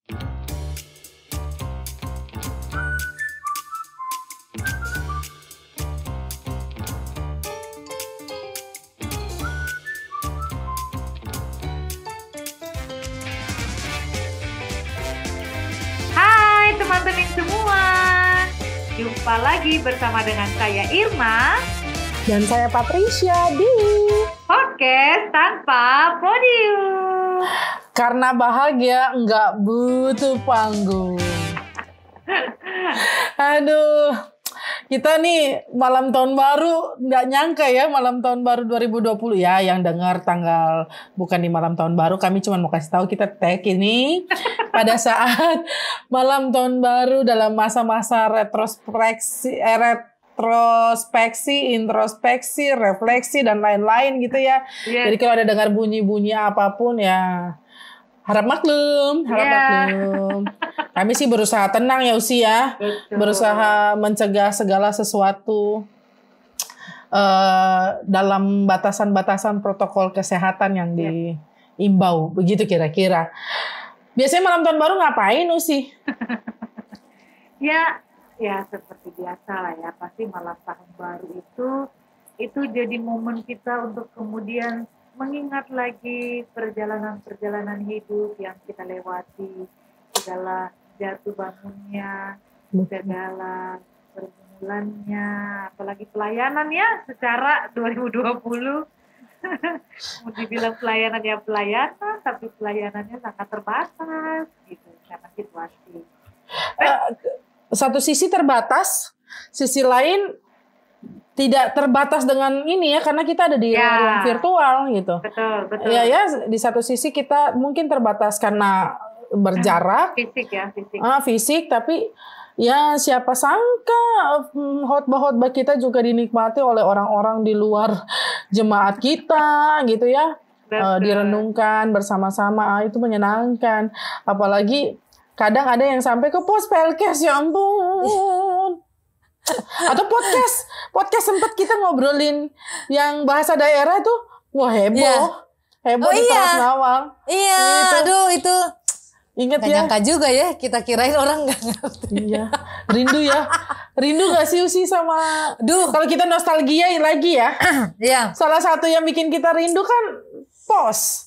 Hai teman-teman semua, jumpa lagi bersama dengan saya Irma Dan saya Patricia di Podcast Tanpa Podium. Karena bahagia nggak butuh panggung. Aduh, kita nih malam tahun baru nggak nyangka ya, malam tahun baru 2020 ya. Yang dengar tanggal bukan di malam tahun baru, kami cuma mau kasih tahu kita tag ini pada saat malam tahun baru dalam masa-masa introspeksi, refleksi dan lain-lain gitu ya. Yes. Jadi kalau ada dengar bunyi-bunyi apapun ya harap maklum. Kami sih berusaha tenang ya Usi ya. Betul. Berusaha mencegah segala sesuatu dalam batasan-batasan protokol kesehatan yang diimbau. Begitu kira-kira. Biasanya malam tahun baru ngapain Usi? Ya seperti biasa lah ya. Pasti malam tahun baru itu jadi momen kita untuk kemudian mengingat lagi perjalanan hidup yang kita lewati, segala jatuh bangunnya, segala pergumulannya, apalagi pelayanan ya secara 2020. Mau dibilang pelayanan ya pelayanan, tapi pelayanannya sangat terbatas gitu karena situasi. Satu sisi terbatas, sisi lain tidak terbatas dengan ini ya, karena kita ada di ruang virtual gitu. Betul. Ya, di satu sisi kita mungkin terbatas karena berjarak. Fisik ya. Fisik, tapi ya siapa sangka khotbah-khotbah kita juga dinikmati oleh orang-orang di luar jemaat kita gitu ya. Direnungkan bersama-sama, itu menyenangkan. Apalagi kadang ada yang sampai ke pos Pelkes, ya ampun. Atau podcast sempat kita ngobrolin yang bahasa daerah itu, wah heboh di Trans-Nawang. Iya, gitu. Aduh itu ingat ya. Nyangka juga ya, kita kirain orang nggak ngerti. Iya, rindu gak sih Usi sama, kalau kita nostalgia lagi ya. Iya. Salah satu yang bikin kita rindu kan pos.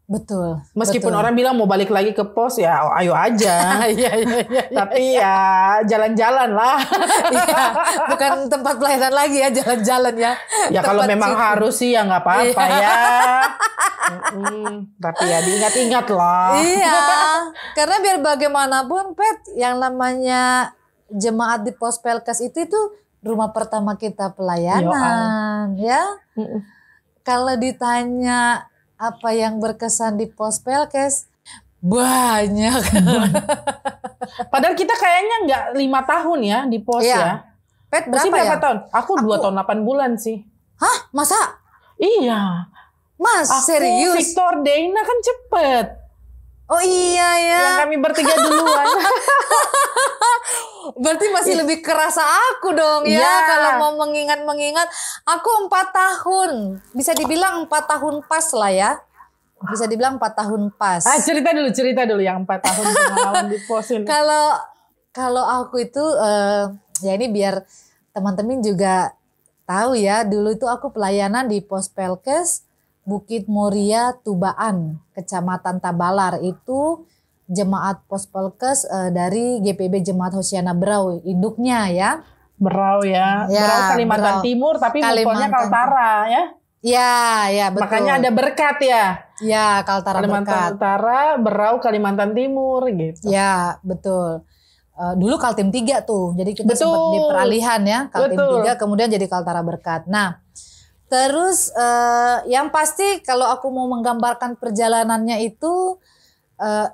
Betul. Meskipun orang bilang mau balik lagi ke pos ya ayo aja. Iya. Tapi ya jalan-jalan lah. Iya, bukan tempat pelayanan lagi ya, jalan-jalan ya. Ya kalau memang harus sih ya nggak apa-apa ya. Tapi ya diingat-ingat lah. Iya, karena biar bagaimanapun Pet, yang namanya jemaat di pos Pelkes itu rumah pertama kita pelayanan ya. Kalau ditanya apa yang berkesan di pos Pelkes, banyak. Padahal kita kayaknya nggak 5 tahun ya di pos ya. Pet berapa tahun? Aku 2 tahun 8 bulan sih. Hah? Masa? Iya. Mas, serius? Victor Deina kan cepet. Oh iya ya. Yang kami bertiga duluan. Berarti masih lebih kerasa aku dong ya. Kalau mau mengingat. Aku 4 tahun. Bisa dibilang 4 tahun pas lah ya. Bisa dibilang 4 tahun pas. Cerita dulu yang 4 tahun pengalaman di pos ini. Kalau aku itu ya ini biar teman-teman juga tahu ya. Dulu itu aku pelayanan di pos Pelkes Bukit Moria Tubaan, Kecamatan Tabalar. Itu jemaat pos Pelkes dari GPB Jemaat Hosiana Berau, induknya ya. Berau ya. Berau Kalimantan Timur tapi ngumpulnya Kaltara ya. Ya betul. Makanya ada berkat ya. Ya, Kaltara Kalimantan berkat. Utara, Berau Kalimantan Timur gitu. Ya, betul. Dulu Kaltim 3 tuh. Jadi kita sempat di peralihan ya, Kaltim 3 kemudian jadi Kaltara berkat. Nah, terus yang pasti kalau aku mau menggambarkan perjalanannya itu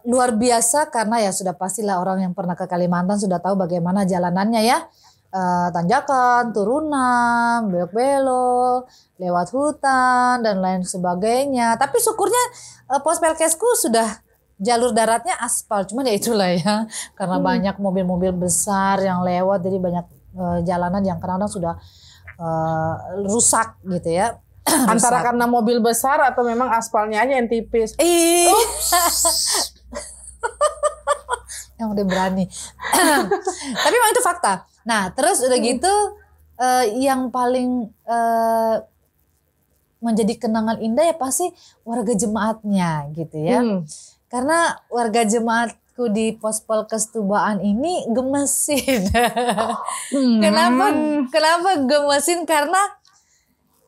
luar biasa karena ya sudah pastilah orang yang pernah ke Kalimantan sudah tahu bagaimana jalanannya ya. Tanjakan, turunan, belok-belok, lewat hutan dan lain sebagainya. Tapi syukurnya pos Pelkesku sudah jalur daratnya aspal, cuman ya itulah ya karena banyak mobil-mobil besar yang lewat jadi banyak jalanan yang kadang-kadang sudah rusak gitu ya. Antara karena mobil besar atau memang aspalnya aja yang tipis. Yang udah berani. Tapi memang itu fakta. Nah terus udah gitu yang paling menjadi kenangan indah ya pasti warga jemaatnya gitu ya. Karena warga jemaatku di Pos Polkes Tubaan ini gemesin. Kenapa gemesin? Karena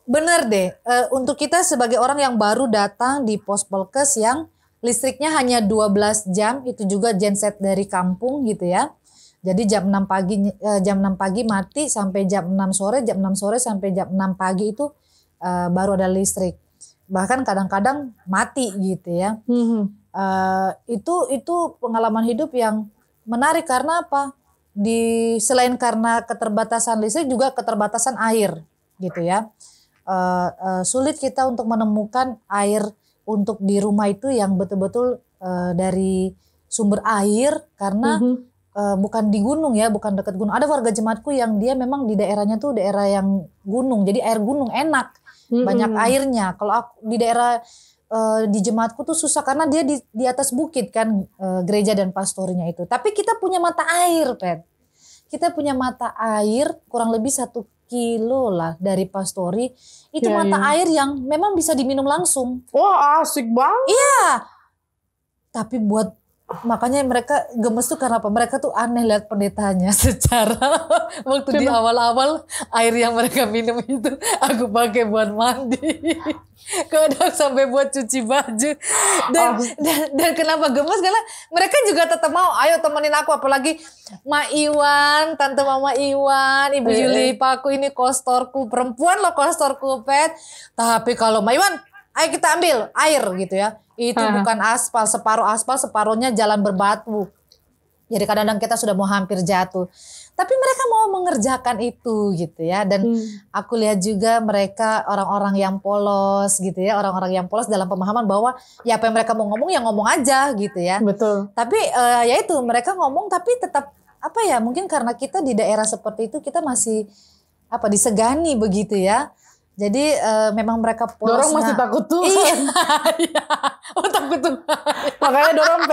bener deh, untuk kita sebagai orang yang baru datang di Pos Polkes yang listriknya hanya 12 jam, itu juga genset dari kampung gitu ya. Jadi jam 6 pagi mati sampai jam 6 sore, jam 6 sore sampai jam 6 pagi itu baru ada listrik. Bahkan kadang-kadang mati gitu ya. Itu pengalaman hidup yang menarik karena apa? Selain karena keterbatasan listrik juga keterbatasan air gitu ya. Sulit kita untuk menemukan air untuk di rumah itu yang betul-betul dari sumber air karena bukan di gunung ya, bukan dekat gunung. Ada warga jemaatku yang dia memang di daerahnya tuh daerah yang gunung, jadi air gunung enak, banyak airnya. Kalau aku di daerah di jemaatku tuh susah karena dia di atas bukit kan, gereja dan pastornya itu. Tapi kita punya mata air, Pet. Kita punya mata air kurang lebih 1 kilo lah dari pastori. Itu mata air yang memang bisa diminum langsung. Wah asik banget. Iya. Tapi makanya mereka gemes tuh karena apa? Mereka tuh aneh lihat pendetanya secara waktu di awal-awal air yang mereka minum itu aku pakai buat mandi. Kadang sampai buat cuci baju. Dan kenapa gemes? Karena mereka juga tetap mau, ayo temenin aku, apalagi Ma Iwan, Tante Mama Iwan, Ibu Yuli Paku ini kostorku, perempuan loh kostorku, Pet. Tapi kalau Ma Iwan, ayo kita ambil air gitu ya. Itu bukan aspal, separuhnya jalan berbatu. Jadi kadang-kadang kita sudah mau hampir jatuh. Tapi mereka mau mengerjakan itu gitu ya. Dan aku lihat juga mereka orang-orang yang polos gitu ya. Orang-orang yang polos dalam pemahaman bahwa ya apa yang mereka mau ngomong ya ngomong aja gitu ya. Betul. Tapi ya itu mereka ngomong tapi tetap apa ya, mungkin karena kita di daerah seperti itu kita masih disegani begitu ya. Jadi memang mereka polos. Dorong masih takut Tuhan. Iya. Oh takut Tuhan. Makanya dorong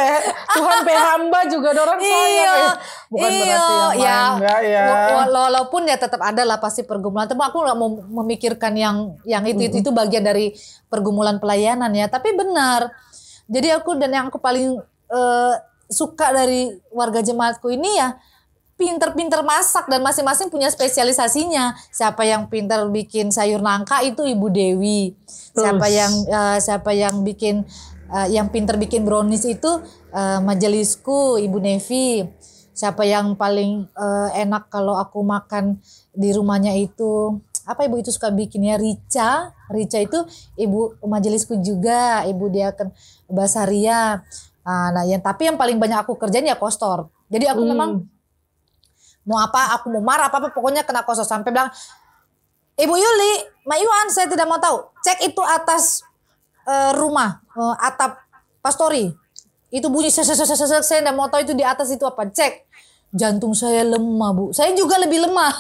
Tuhan hamba juga dorong sayang. Bukan berarti yang enggak ya. Walaupun ya tetap ada lah pasti pergumulan. Tapi aku nggak mau memikirkan yang itu bagian dari pergumulan pelayanan ya. Tapi benar. Jadi yang aku paling suka dari warga jemaatku ini ya, pinter-pinter masak dan masing-masing punya spesialisasinya. Siapa yang pinter bikin sayur nangka itu Ibu Dewi. Siapa yang bikin yang pinter bikin brownies itu majelisku Ibu Nevi. Siapa yang paling enak kalau aku makan di rumahnya itu apa Ibu itu suka bikinnya Rica itu Ibu majelisku juga, Ibu Diaken Basaria. Tapi yang paling banyak aku kerjain ya kostor. Jadi aku memang mau aku mau marah apa pokoknya kena kosor sampai bilang, Ibu Yuli, Ma Iwan, saya tidak mau tahu. Cek itu atas rumah, atap pastori. Itu bunyi saya tidak mau tahu itu di atas itu apa. Cek. Jantung saya lemah, Bu. Saya juga lebih lemah.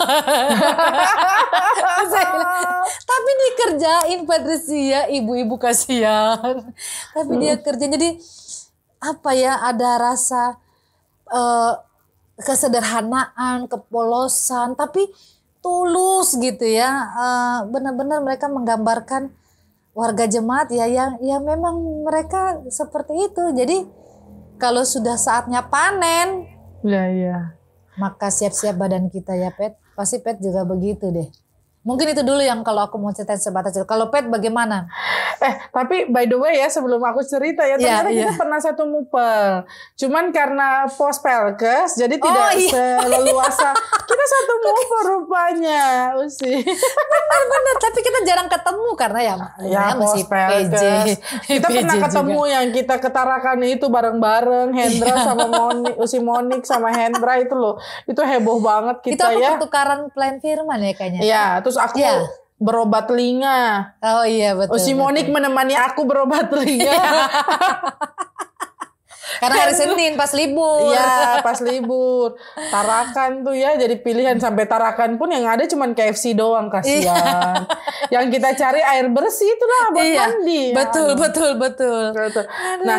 Tapi dikerjain Patricia, ibu-ibu kasihan. Tapi dia kerja jadi ada rasa kesederhanaan, kepolosan, tapi tulus gitu ya. Benar-benar mereka menggambarkan warga jemaat ya yang memang mereka seperti itu. Jadi kalau sudah saatnya panen, ya. Maka siap-siap badan kita ya Pet. Pasti Pet juga begitu deh. Mungkin itu dulu yang kalau aku mau ceritain sebatas itu. Kalau Pet bagaimana? Tapi by the way ya sebelum aku cerita ya ternyata kita pernah satu mupel. Cuman karena pos pelkes jadi tidak seleluasa. Kita satu mupel rupanya Usi. Benar. Tapi kita jarang ketemu karena ya masih PJ. Kita pernah ketemu juga. Yang kita ketarakan itu bareng-bareng Hendra sama Usi Monik sama Hendra itu loh. Itu heboh banget kita ya. Itu pertukaran plan firman ya kayaknya. Iya, terus aku berobat telinga. Oh iya betul. Usi Monik menemani aku berobat telinga. Karena hari Senin pas libur. Iya, pas libur. Tarakan tuh ya jadi pilihan, sampai Tarakan pun yang ada cuman KFC doang, kasihan. Yang kita cari air bersih itulah buat mandi. Betul. Nah,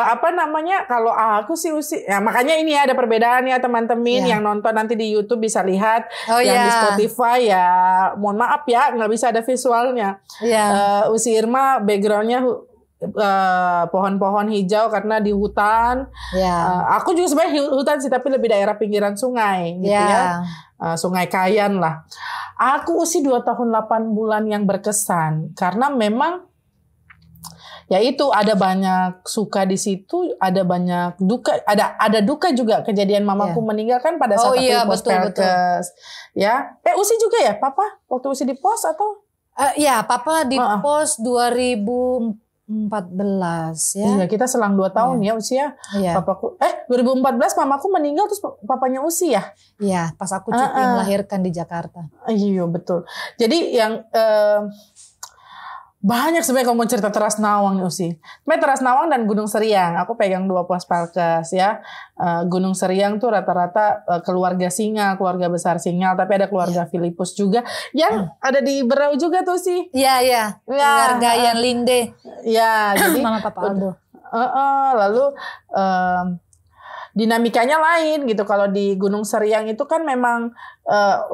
apa namanya? Kalau aku sih ya makanya ini ada perbedaan ya teman-teman yang nonton nanti di YouTube bisa lihat. Yang di Spotify ya mohon maaf ya nggak bisa ada visualnya. Usi Irma backgroundnya pohon-pohon hijau karena di hutan. Aku juga sebenarnya hutan sih, tapi lebih daerah pinggiran sungai gitu ya. Sungai Kayan lah. Aku usia 2 tahun 8 bulan yang berkesan karena memang ya itu ada banyak suka di situ, ada banyak duka, ada duka juga. Kejadian mamaku meninggal kan pada saat aku pos Pelkes. Ya, Usi juga ya, Papa waktu Usi di pos atau? Ya, Papa di pos 2014 ya. Iya, kita selang 2 tahun ya usia. Papaku 2014 mamaku meninggal terus papanya Usi ya? Iya, pas aku cuti melahirkan di Jakarta. Iya, betul. Jadi yang banyak sebenarnya kalau mau cerita Teras Nawang nih Usi. Sebenarnya Teras Nawang dan Gunung Seriang. Aku pegang 2 pos Pelkes ya. Gunung Seriang tuh rata-rata keluarga Singal, keluarga besar Singal. Tapi ada keluarga Filipus juga. Yang ada di Berau juga tuh sih. Iya. Keluarga yang Linde. Iya. Jadi Mama Papa Aldo. Lalu dinamikanya lain gitu. Kalau di Gunung Seriang itu kan memang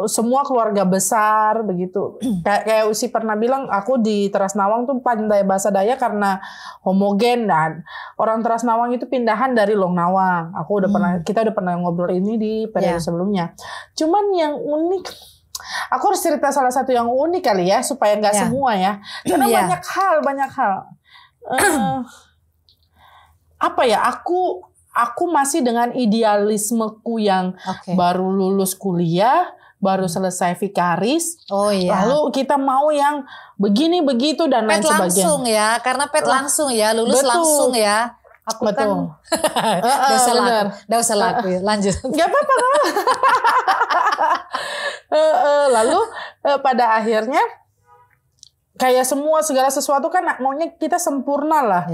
semua keluarga besar begitu. Kayak Usi pernah bilang, aku di Teras Nawang tuh pandai bahasa Dayak karena homogen, dan orang Teras Nawang itu pindahan dari Long Nawang. Kita udah pernah ngobrol ini di periode sebelumnya. Cuman yang unik, aku harus cerita salah satu yang unik kali ya supaya nggak semua ya. Karena banyak hal. Apa ya? Aku masih dengan idealismeku yang baru lulus kuliah, baru selesai vikaris. Lalu kita mau yang begini begitu dan lain sebagainya. Langsung ya, karena langsung ya, lulus langsung ya. Aku kan Udah usah laku ya. Lanjut. Gak apa-apa. Lalu pada akhirnya kayak segala sesuatu kan maunya kita sempurna lah.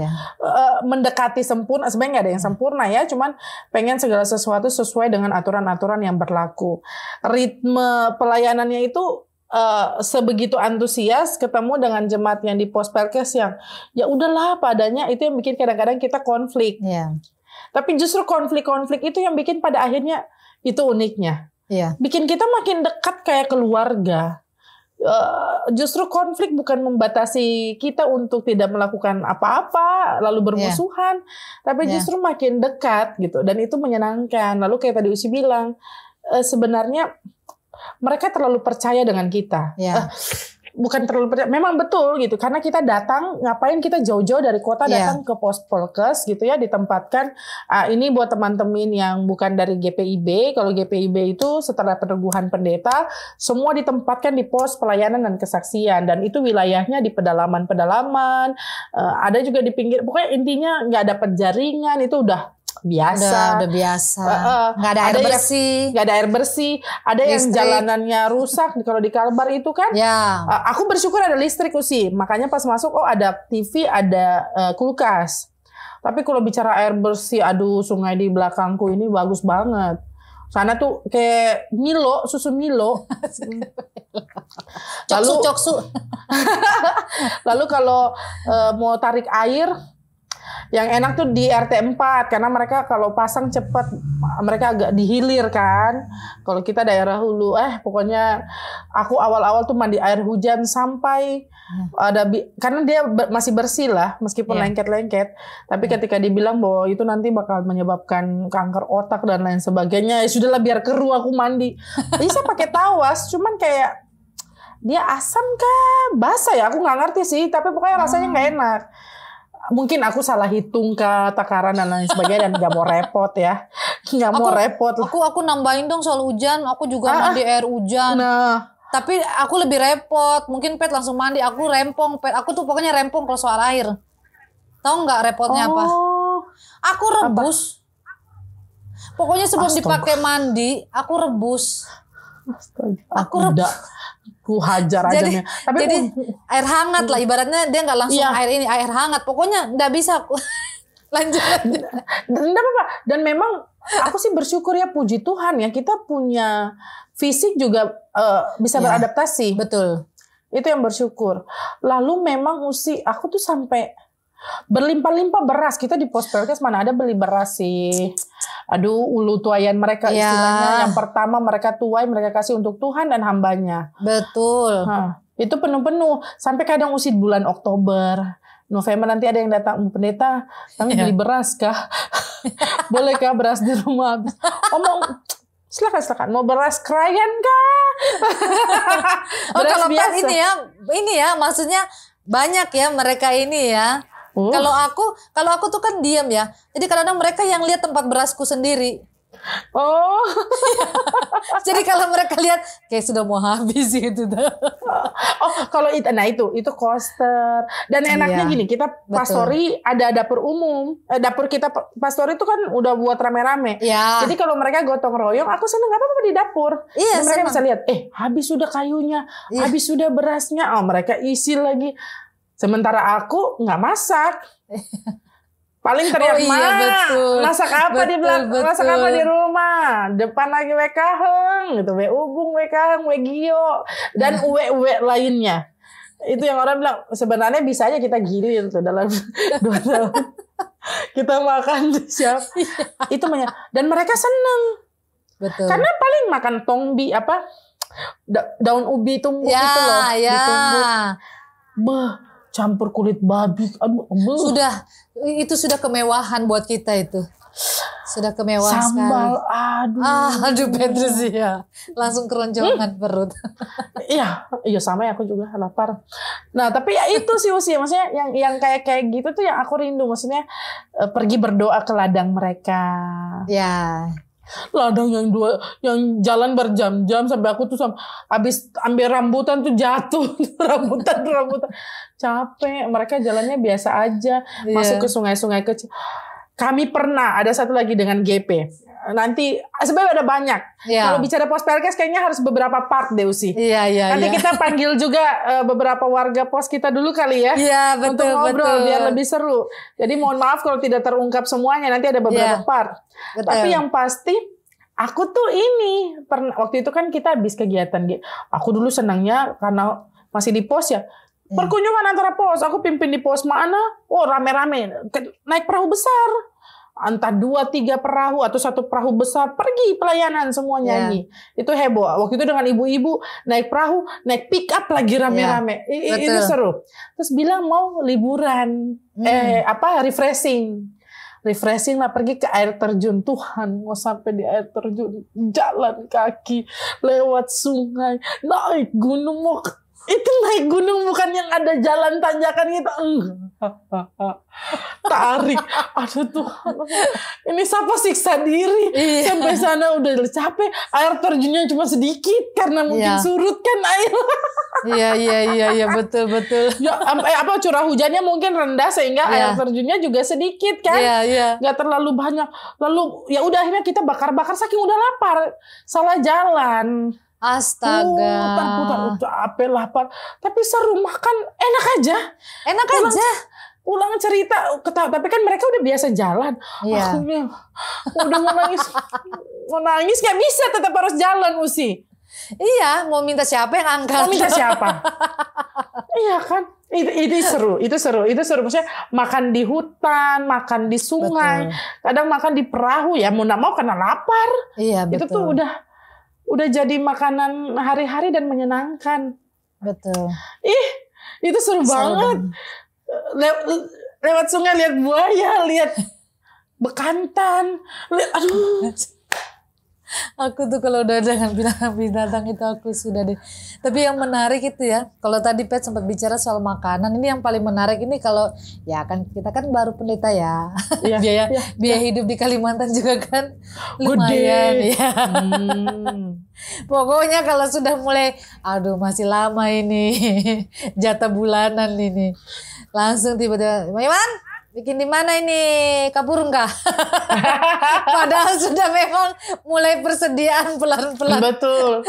Mendekati sempurna. Sebenarnya gak ada yang sempurna ya. Cuman pengen segala sesuatu sesuai dengan aturan-aturan yang berlaku. Ritme pelayanannya itu sebegitu antusias ketemu dengan jemaat yang di pos Pelkes yang ya udahlah padanya, itu yang bikin kadang-kadang kita konflik. Tapi justru konflik-konflik itu yang bikin pada akhirnya itu uniknya. Bikin kita makin dekat kayak keluarga. Justru konflik bukan membatasi kita untuk tidak melakukan apa-apa lalu bermusuhan, tapi justru makin dekat gitu, dan itu menyenangkan. Lalu kayak tadi Usi bilang, sebenarnya mereka terlalu percaya dengan kita. Bukan terlalu percaya, memang betul gitu, karena kita datang, ngapain kita jauh-jauh dari kota datang ke pos Pelkes gitu ya, ditempatkan. Ini buat teman-teman yang bukan dari GPIB. Kalau GPIB itu setelah peneguhan pendeta, semua ditempatkan di pos pelayanan dan kesaksian, dan itu wilayahnya di pedalaman-pedalaman, ada juga di pinggir. Pokoknya intinya nggak ada penjaringan, itu udah biasa. Udah biasa. Nggak ada air bersih. Nggak ada air bersih. Ada yang jalanannya rusak. Kalau di Kalbar itu kan. Aku bersyukur ada listrik Usi. Makanya pas masuk ada TV, ada kulkas. Tapi kalau bicara air bersih, aduh, sungai di belakangku ini bagus banget. Sana tuh kayak Milo, susu Milo. Coksu. Lalu kalau mau tarik air, yang enak tuh di RT 4 karena mereka kalau pasang cepat, mereka agak dihilir kan. Kalau kita daerah hulu, pokoknya aku awal-awal tuh mandi air hujan sampai karena dia masih bersih lah meskipun lengket-lengket. Tapi ketika dibilang bahwa itu nanti bakal menyebabkan kanker otak dan lain sebagainya, ya sudahlah biar keruh aku mandi. Bisa pakai tawas, cuman kayak dia asam kah, basah ya, aku nggak ngerti sih. Tapi pokoknya rasanya nggak enak. Mungkin aku salah hitung ke takaran dan lain sebagainya dan nggak mau repot ya, nggak mau repot. Aku nambahin dong soal hujan. Aku juga mandi air hujan. Tapi aku lebih repot. Mungkin Pet langsung mandi. Aku rempong Pet. Aku tuh pokoknya rempong kalau soal air. Tahu nggak repotnya apa? Aku rebus. Pokoknya sebelum dipakai mandi, aku rebus. Aku rebus. Ku hajar aja nih. Tapi jadi air hangat lah ibaratnya, dia nggak langsung air hangat. Pokoknya nggak bisa aku. Lanjut. Enggak apa-apa. Dan memang aku sih bersyukur ya, puji Tuhan ya, kita punya fisik juga bisa beradaptasi. Betul. Itu yang bersyukur. Lalu memang aku tuh sampai berlimpah-limpah beras. Kita di pos Pelkes mana ada beli beras sih. Aduh, ulu tuayan mereka istilahnya. Yang pertama mereka tuai, mereka kasih untuk Tuhan dan hambanya. Betul. Itu penuh-penuh. Sampai kadang bulan Oktober, November nanti ada yang datang, pendeta, kami beli beras kah? Bolehkah beras di rumah? Silakan. Mau beras krayan kah? Beras kalau biasa. Ini ya, maksudnya banyak ya mereka ini ya. Kalau aku tuh kan diam ya. Jadi kadang-kadang mereka yang lihat tempat berasku sendiri. Oh. Jadi kalau mereka lihat kayak sudah mau habis gitu. Kalau itu koster. Dan enaknya gini, kita pastori ada dapur umum. Dapur kita pastori itu kan udah buat rame-rame. Jadi kalau mereka gotong royong, aku seneng gak apa-apa di dapur. Dan mereka bisa lihat, habis sudah kayunya, habis sudah berasnya, mereka isi lagi. Sementara aku nggak masak. Paling teriak masak apa di belakang, masak apa di rumah, depan lagi wekaheng, gitu, ubung wekaheng, wegio, dan uwe lainnya. Itu yang orang bilang sebenarnya bisa aja kita gilir tuh dalam 2 tahun. Kita makan siap. Itu dan mereka seneng. Betul. Karena paling makan tongbi daun ubi tumbuk itu loh, ditumbuk. Campur kulit babi, itu sudah kemewahan buat kita itu. Sudah kemewahan sambal, sekali. Aduh Petrus ya, langsung keroncongan perut. Iya sama ya, aku juga lapar. Nah tapi ya itu sih maksudnya yang kayak gitu tuh yang aku rindu, maksudnya pergi berdoa ke ladang mereka. Ya. Ladang yang jalan berjam-jam sampai aku tuh habis ambil rambutan tuh jatuh rambutan capek. Mereka jalannya biasa aja, masuk ke sungai-sungai kecil. Kami pernah ada satu lagi dengan GP. Nanti sebenarnya ada banyak. Kalau bicara pos Pelkes kayaknya harus beberapa part deh Usi. Nanti kita panggil juga beberapa warga pos kita dulu kali ya. Betul, untuk ngobrol biar lebih seru. Jadi mohon maaf kalau tidak terungkap semuanya, nanti ada beberapa part. Betul. Tapi yang pasti aku tuh waktu itu kan kita habis kegiatan. Aku dulu senangnya karena masih di pos ya. Perkunjungan antara pos, aku pimpin di pos mana? Rame-rame naik perahu besar. Entah 2-3 perahu atau 1 perahu besar, pergi pelayanan semua nyanyi. Itu heboh. Waktu itu dengan ibu-ibu naik perahu, naik pick up lagi rame-rame. Itu seru. Terus bilang mau liburan, refreshing lah, pergi ke air terjun. Tuhan, mau sampai di air terjun, jalan kaki lewat sungai, naik gunung. Itu naik gunung bukan yang ada jalan tanjakan gitu. Tarik. Aduh Tuhan. Ini siapa siksa diri. Sampai sana udah capek. Air terjunnya cuma sedikit karena mungkin surut kan air. Iya betul. Ya, curah hujannya mungkin rendah sehingga air terjunnya juga sedikit kan. Nggak terlalu banyak. Lalu ya udah akhirnya kita bakar-bakar saking udah lapar. Salah jalan. Astaga. Putar-putar capek lapar. Tapi seru, makan enak aja. Pulang cerita, tapi kan mereka udah biasa jalan. Aku udah mau nangis nggak bisa, tetap harus jalan Usi. Iya, mau minta siapa yang angkat? Mau minta siapa? Iya kan? Itu seru. Maksudnya makan di hutan, makan di sungai, kadang makan di perahu ya. Mau nggak mau karena lapar. Iya betul. Itu tuh udah jadi makanan hari-hari dan menyenangkan. Betul. Itu seru banget. Lewat sungai lihat buaya, lihat bekantan, aduh. Aku tuh kalau udah dengan binatang itu aku sudah deh. Tapi yang menarik itu ya, kalau tadi Pet sempat bicara soal makanan, ini yang paling menarik ini kalau ya kan kita kan baru pendeta ya. Biaya hidup di Kalimantan juga kan lumayan ya. Pokoknya kalau sudah mulai masih lama ini jatah bulanan ini. Langsung tiba-tiba, Iman, bikin di mana ini? Kapurung kah? Padahal sudah memang mulai persediaan pelan-pelan. Betul.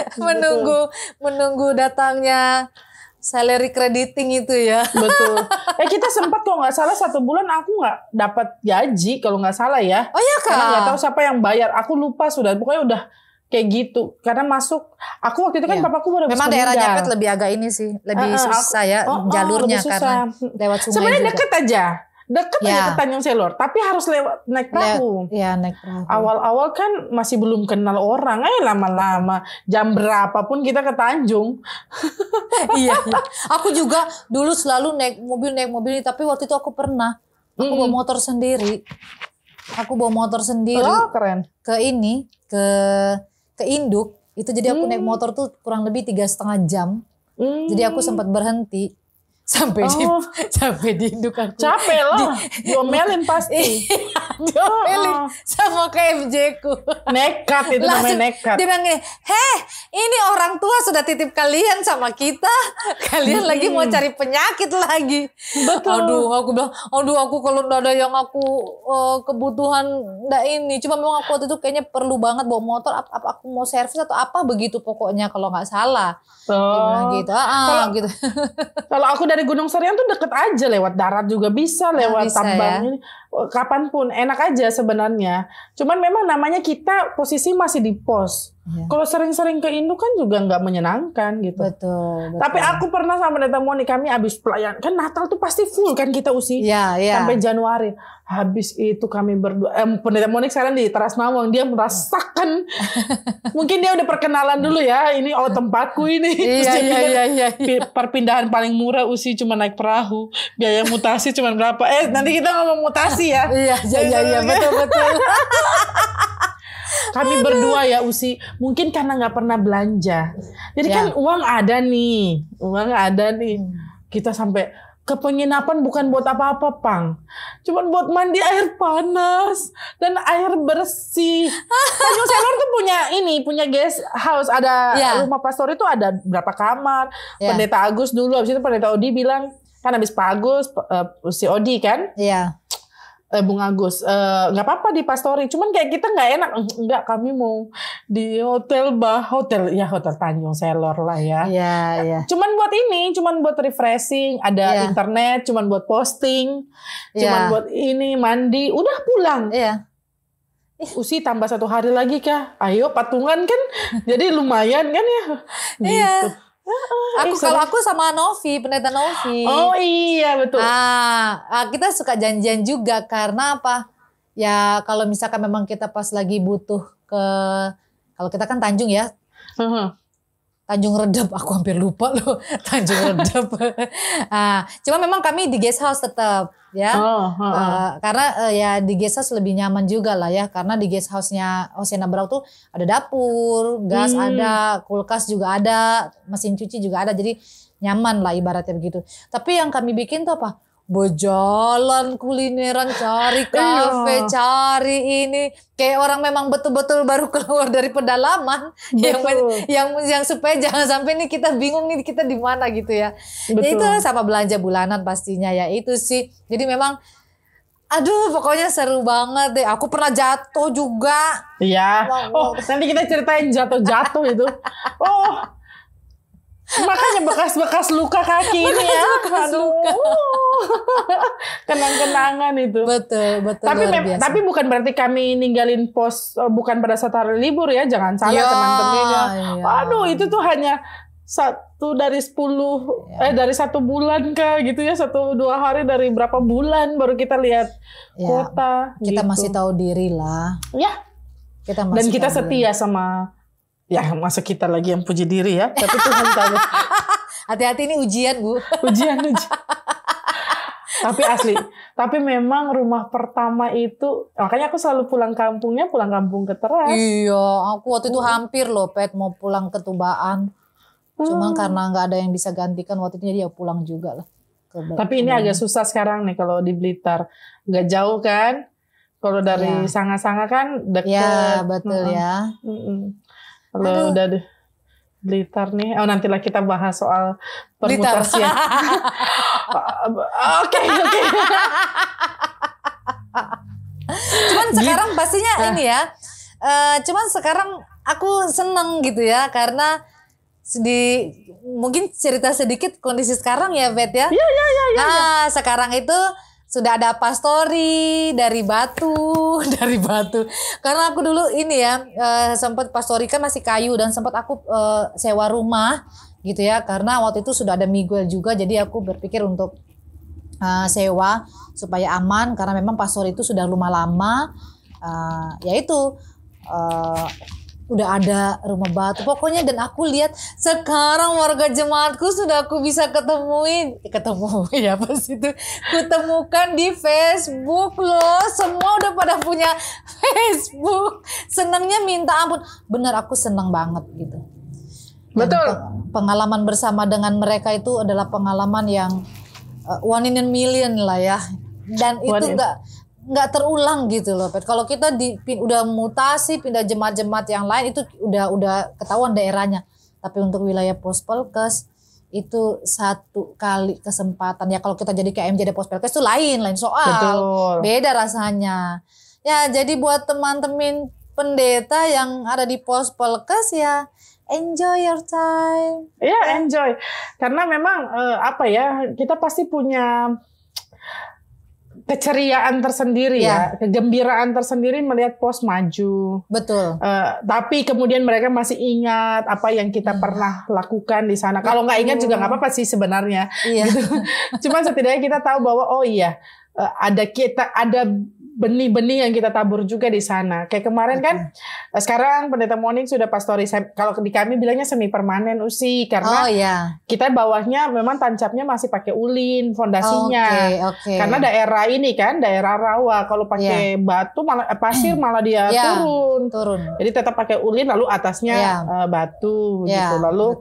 menunggu datangnya salary crediting itu ya. Betul. Kita sempat kalau nggak salah 1 bulan aku nggak dapat gaji kalau nggak salah ya. Oh iya Kak. Karena nggak tahu siapa yang bayar. Aku lupa sudah. Pokoknya udah kayak gitu. Karena masuk. Aku waktu itu kan papaku baru habis memang meninggal. daerah Nyapet lebih agak ini sih. Lebih susah ya jalurnya karena lewat sungai sebenarnya juga. deket aja. Deket aja ke Tanjung Selor, tapi harus lewat naik perahu. Iya, naik perahu. Awal-awal kan masih belum kenal orang, lama-lama jam berapapun kita ke Tanjung. Iya. Aku juga dulu selalu naik mobil tapi waktu itu aku pernah bawa motor sendiri. Aku bawa motor sendiri. Oh, keren. Ke Induk. Itu jadi aku naik motor tuh kurang lebih 3,5 jam. Jadi aku sempat berhenti. Sampai di Induk aku. Capek lah. Diomelin pasti. Diomelin sama KMJ ku. Nekat itu namanya nekat. Dia bilang gini, ini orang tua sudah titip kalian sama kita. Kalian lagi mau cari penyakit lagi. Betul. Aduh, aku bilang, aku kalau nggak ada yang aku kebutuhan nggak ini. Cuma memang aku waktu itu kayaknya perlu banget bawa motor. Apa aku mau servis atau apa begitu pokoknya kalau nggak salah. Dia bilang gitu. Gitu. Kalau aku dari Gunung Serian tuh deket aja, lewat darat juga bisa, lewat tambang ini. Kapanpun enak aja sebenarnya. Cuman memang namanya kita posisi masih di pos. Kalau sering-sering ke Induk kan juga nggak menyenangkan gitu. Betul. Tapi aku pernah sama Pendeta Monik, kami habis pelayan. Kan Natal tuh pasti full kan kita usi. Sampai Januari. Habis itu kami berdua. Pendeta Monik sekarang di Teras Nawang. Dia merasakan. Mungkin dia udah perkenalan dulu ya. Ini tempatku ini. Iya. Perpindahan paling murah usi cuma naik perahu. Biaya mutasi cuma berapa. Nanti kita ngomong mutasi ya. Iya. Betul. Kami berdua ya usi, mungkin karena nggak pernah belanja. Jadi kan uang ada nih. Kita sampai ke penginapan bukan buat apa-apa, Pang. Cuman buat mandi air panas dan air bersih. Tanjung Selor tuh punya guest house, ada rumah pastor itu ada berapa kamar. Pendeta Agus dulu, habis itu Pendeta Odi bilang, kan habis Pak Agus, si Odi kan? Iya. Bung Agus, nggak apa-apa di pastori, cuman kayak kita nggak enak, enggak, kami mau di hotel Tanjung Selor lah ya. Iya. Cuman buat refreshing, ada internet, cuman buat posting, cuman buat ini mandi, udah pulang. Iya. Usi tambah 1 hari lagi kah? Ayo patungan kan, jadi lumayan kan ya. Gitu. Iya. Kalau aku sama Novi, Pendeta Novi. Oh iya betul. Kita suka janjian juga karena apa? Ya kalau misalkan memang kita pas lagi butuh kalau kita kan Tanjung ya. Tanjung Redep, aku hampir lupa loh. Tanjung Redep. Cuma memang kami di guest house tetap ya. Karena ya di guest house lebih nyaman juga lah ya. Karena di guest house-nya Hosea Brau tuh ada dapur, gas ada, kulkas juga ada, mesin cuci juga ada. Jadi nyaman lah ibaratnya begitu. Tapi yang kami bikin tuh apa? Berjalan kulineran, cari kafe, cari ini. Kayak orang memang betul-betul baru keluar dari pedalaman. Yang supaya jangan sampai nih kita bingung nih kita di mana gitu ya. Ya itu sama belanja bulanan pastinya ya itu sih. Jadi memang aduh pokoknya seru banget deh. Aku pernah jatuh juga. Iya. Nanti kita ceritain jatuh itu. Makanya bekas-bekas luka kaki ini ya. Kenang-kenangan itu. Betul. Tapi bukan berarti kami ninggalin pos bukan pada saat hari libur ya. Jangan salah teman-temannya. Aduh itu tuh hanya 1 dari 10 dari 1 bulan kah gitu ya. 1-2 hari dari berapa bulan baru kita lihat kota. Kita gitu. masih tahu diri lah. Ya. Dan kita setia sama. Ya masa kita lagi yang puji diri ya. Tapi Tuhan tahu. Hati-hati ini ujian Bu. Ujian. Tapi asli. Tapi memang rumah pertama itu. Makanya aku selalu pulang kampung ke Teras. Iya. Aku waktu itu hampir loh Pet mau pulang ke Tubaan. Cuman karena gak ada yang bisa gantikan waktu itu jadi ya pulang juga lah. Tapi ini agak susah sekarang nih kalau di Blitar. Gak jauh kan. Kalau dari Sanga-Sanga kan dekat. Ya betul ya. Kalau udah di Blitar nih, nantilah kita bahas soal permutasian. Oke. Cuman sekarang pastinya ini ya. Cuman sekarang aku seneng gitu ya karena mungkin cerita sedikit kondisi sekarang ya, Bet ya. Iya. Sekarang itu sudah ada pastori dari Batu, dari Batu. Karena aku dulu ini ya sempat pastori kan masih kayu dan sempat aku sewa rumah gitu ya. Karena waktu itu sudah ada Miguel juga, jadi aku berpikir untuk sewa supaya aman karena memang pastori itu sudah rumah lama. Yaitu udah ada rumah batu pokoknya, dan aku lihat sekarang warga jemaatku sudah aku bisa ketemu ya pas itu kutemukan di Facebook loh, semua udah pada punya Facebook, senangnya minta ampun, benar aku senang banget gitu. Betul. Pengalaman bersama dengan mereka itu adalah pengalaman yang one in a million lah ya, dan itu nggak terulang gitu loh, Pet. Kalau kita udah mutasi pindah jemaat-jemaat yang lain itu udah ketahuan daerahnya. Tapi untuk wilayah Pospelkes itu satu kali kesempatan ya, kalau kita jadi KMJ di Pospelkes itu lain soal. Betul. Beda rasanya. Ya jadi buat teman-teman pendeta yang ada di Pospelkes ya, enjoy your time. Iya, enjoy. Karena memang kita pasti punya keceriaan tersendiri ya, kegembiraan tersendiri melihat pos maju. Betul. Tapi kemudian mereka masih ingat apa yang kita pernah lakukan di sana. Kalau nggak ingat juga nggak apa-apa sih sebenarnya. Iya. Gitu. Cuman setidaknya kita tahu bahwa ada benih-benih yang kita tabur juga di sana. Kayak kemarin kan, sekarang Pendeta Monik sudah pastori. Kalau di kami bilangnya semi permanen usi, karena kita bawahnya memang tancapnya masih pakai ulin fondasinya. Karena daerah ini kan daerah rawa. Kalau pakai batu malah pasir malah dia turun. Jadi tetap pakai ulin, lalu atasnya batu gitu. Lalu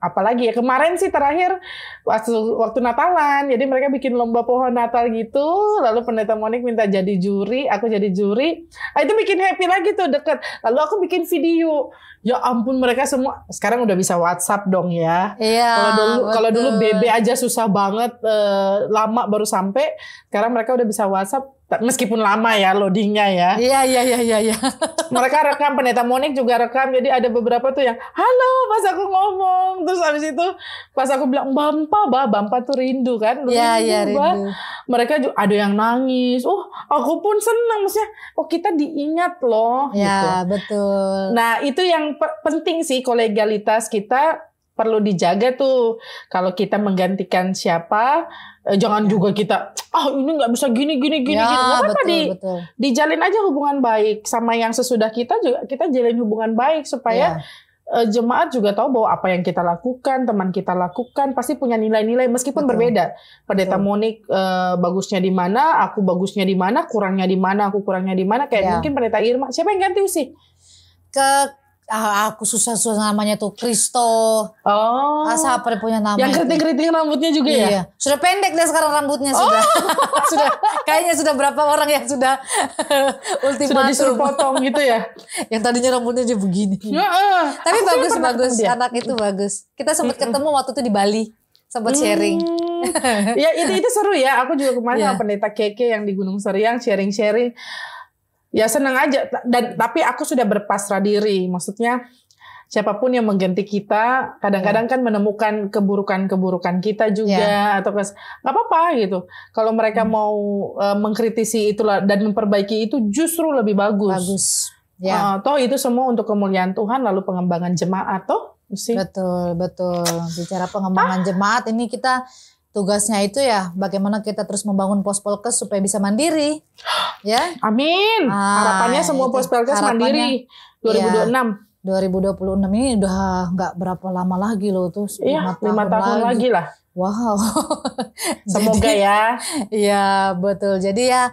apalagi ya kemarin sih terakhir waktu Natalan. Jadi mereka bikin lomba pohon Natal gitu. Lalu Pendeta Monik minta jadi juri, aku jadi juri. Itu bikin happy lagi tuh, deket. Lalu aku bikin video. Ya ampun, mereka semua sekarang udah bisa WhatsApp dong ya. Kalau dulu BB aja susah banget, lama baru sampai. Sekarang mereka udah bisa WhatsApp, meskipun lama ya loadingnya ya. Iya. Mereka rekam, Pendeta Monik juga rekam. Jadi ada beberapa tuh yang halo pas aku ngomong. Terus habis itu pas aku bilang Bampa tuh rindu kan. Rindu. Mereka juga ada yang nangis. Aku pun senang, maksudnya kita diingat loh. Ya, gitu. Betul. Nah itu yang penting sih, kolegialitas kita perlu dijaga tuh. Kalau kita menggantikan siapa, jangan juga kita ini nggak bisa gini. Nggak apa-apa, dijalin aja hubungan baik sama yang sesudah kita juga, kita jalin hubungan baik supaya jemaat juga tahu bahwa apa yang kita lakukan, teman kita lakukan pasti punya nilai-nilai meskipun berbeda. Pendeta Monik bagusnya di mana, aku bagusnya di mana, kurangnya di mana, aku kurangnya di mana. Kayak mungkin Pendeta Irma, siapa yang ganti Usi? Aku susah namanya tuh Kristo. Siapa punya nama? Yang keriting-keriting rambutnya juga ya? Sudah pendek deh sekarang rambutnya sudah. Kayaknya sudah berapa orang yang sudah ultimatum. Sudah disuruh potong gitu ya? Yang tadinya rambutnya aja begini. Tapi bagus. Anak itu bagus. Kita sempat ketemu waktu itu di Bali. Sempat sharing. Ya itu seru ya. Aku juga kemarin sama Pendeta Keke yang di Gunung Seriang sharing-sharing. Ya senang aja, tapi aku sudah berpasrah diri. Maksudnya siapapun yang mengganti kita, kadang-kadang kan menemukan keburukan-keburukan kita juga, atau nggak apa-apa gitu. Kalau mereka mau mengkritisi itulah dan memperbaiki itu justru lebih bagus. Toh itu semua untuk kemuliaan Tuhan, lalu pengembangan jemaat toh. Betul. Bicara pengembangan jemaat ini kita tugasnya itu ya bagaimana kita terus membangun Pospelkes supaya bisa mandiri. Ya. Amin. Harapannya semua Pospelkes mandiri 2026. 2026 ini udah nggak berapa lama lagi loh tuh. 5 tahun lagi lah. Wow. Semoga ya. Iya, betul. Jadi ya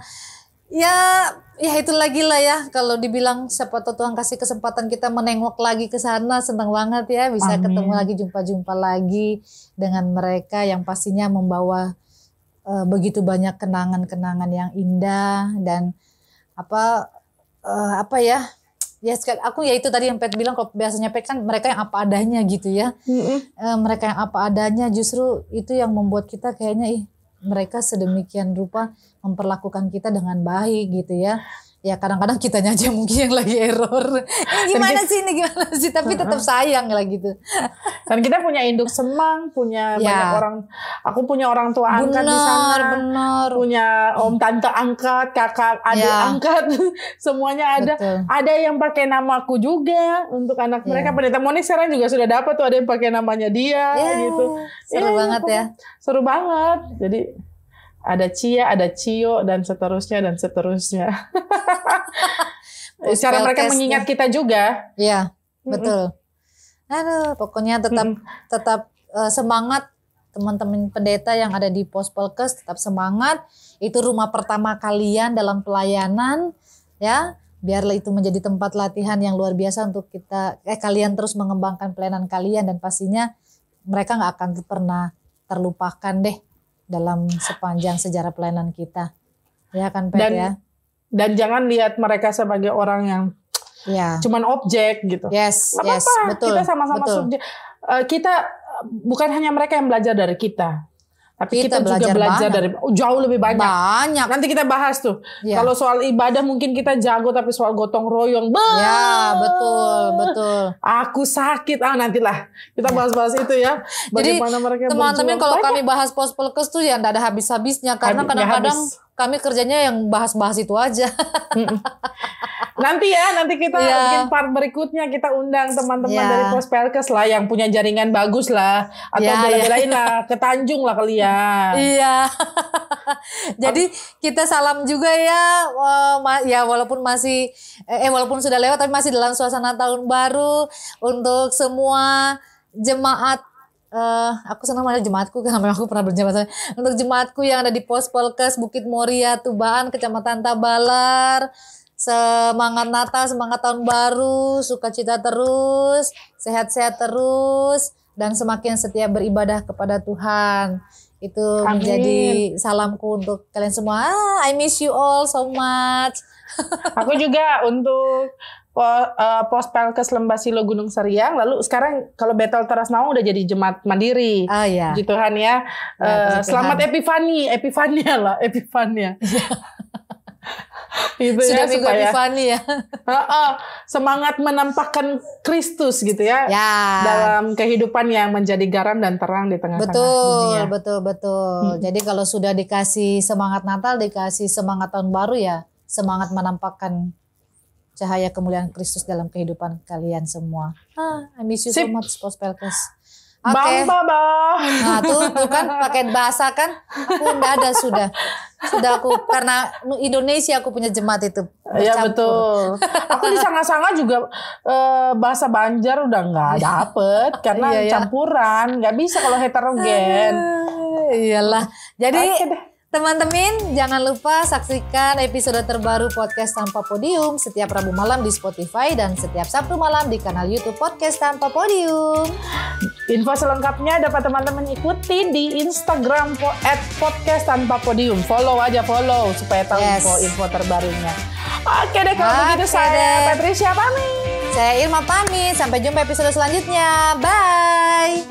itu lagi lah ya, kalau dibilang siapa tahu Tuhan kasih kesempatan kita menengok lagi ke sana, senang banget ya bisa ketemu lagi, jumpa lagi dengan mereka yang pastinya membawa begitu banyak kenangan-kenangan yang indah dan aku ya itu tadi yang Pet bilang, kalau biasanya Pet kan mereka yang apa adanya gitu ya. Mereka yang apa adanya justru itu yang membuat kita kayaknya mereka sedemikian rupa memperlakukan kita dengan baik gitu ya. ya kadang-kadang kitanya aja mungkin yang lagi error. Ini gimana sih, tapi tetap sayang lah gitu. Dan kita punya induk semang, punya banyak orang. Aku punya orang tua angkat di sana. Benar. Punya om tante angkat, kakak adik angkat, semuanya ada. Betul. Ada yang pakai namaku juga untuk anak mereka. Pendeta Monik sekarang juga sudah dapat tuh, ada yang pakai namanya dia gitu. Seru banget ya. Seru banget. Jadi ada Cia, ada Cio, dan seterusnya. Cara mereka mengingat kita juga. Iya, betul. Aduh, pokoknya tetap semangat teman-teman pendeta yang ada di Pospelkes, tetap semangat. Itu rumah pertama kalian dalam pelayanan, ya. Biarlah itu menjadi tempat latihan yang luar biasa untuk kalian terus mengembangkan pelayanan kalian, dan pastinya mereka nggak akan pernah terlupakan deh dalam sepanjang sejarah pelayanan kita. Ya kan, Pet, ya? Dan jangan lihat mereka sebagai orang yang cuman objek gitu. Yes, betul. Kita sama-sama subjek. Kita bukan hanya mereka yang belajar dari kita. Tapi kita juga belajar dari jauh lebih banyak. Nanti kita bahas tuh. Kalau soal ibadah mungkin kita jago, tapi soal gotong royong. Ya, betul. Aku sakit. Nantilah kita bahas-bahas itu ya. Bagaimana mereka teman-teman kalau kami bahas Pospelkes tuh ya enggak ada habis-habisnya. Karena kadang-kadang kami kerjanya yang bahas-bahas itu aja. Nanti kita bikin part berikutnya, kita undang teman-teman dari Pospelkes lah yang punya jaringan bagus lah, atau bela-belain lah ke Tanjung lah kalian. Iya. Jadi kita salam juga ya walaupun masih walaupun sudah lewat tapi masih dalam suasana tahun baru untuk semua jemaat. Aku senang mana jemaatku karena memang aku pernah berjemaat. Untuk jemaatku yang ada di Pospelkes Bukit Moria, Tuban, Kecamatan Tabalar. Semangat Natal, semangat tahun baru, sukacita terus, sehat-sehat terus, dan semakin setia beribadah kepada Tuhan. Itu menjadi salamku untuk kalian semua. I miss you all so much. Aku juga untuk Pospelkes Lembasilo Gunung Seriang. Lalu sekarang kalau Bethel Teras Nawang udah jadi jemaat mandiri. Puji Tuhan ya. Selamat Epifania. Itu sudah minggu Epifani ya. Semangat menampakkan Kristus gitu ya. Dalam kehidupan yang menjadi garam dan terang di tengah-tengah dunia. Betul. Jadi kalau sudah dikasih semangat Natal, dikasih semangat tahun baru ya, semangat menampakkan cahaya kemuliaan Kristus dalam kehidupan kalian semua. I miss you so much, Pospelkes. Bang Baba. Nah tuh kan pakai bahasa kan, aku udah ada sudah aku karena Indonesia aku punya jemaat itu. Iya betul. Aku di Sanga-Sanga juga bahasa Banjar udah nggak dapet karena campuran, nggak bisa kalau heterogen. Iyalah. Jadi teman-teman, jangan lupa saksikan episode terbaru Podcast Tanpa Podium setiap Rabu malam di Spotify dan setiap Sabtu malam di kanal YouTube Podcast Tanpa Podium. Info selengkapnya dapat teman-teman ikuti di Instagram @podcast tanpa podium. Follow supaya tahu info terbarunya. Oke deh, kalau begitu saya Patricia pamit. Saya Irma pamit. Sampai jumpa episode selanjutnya. Bye.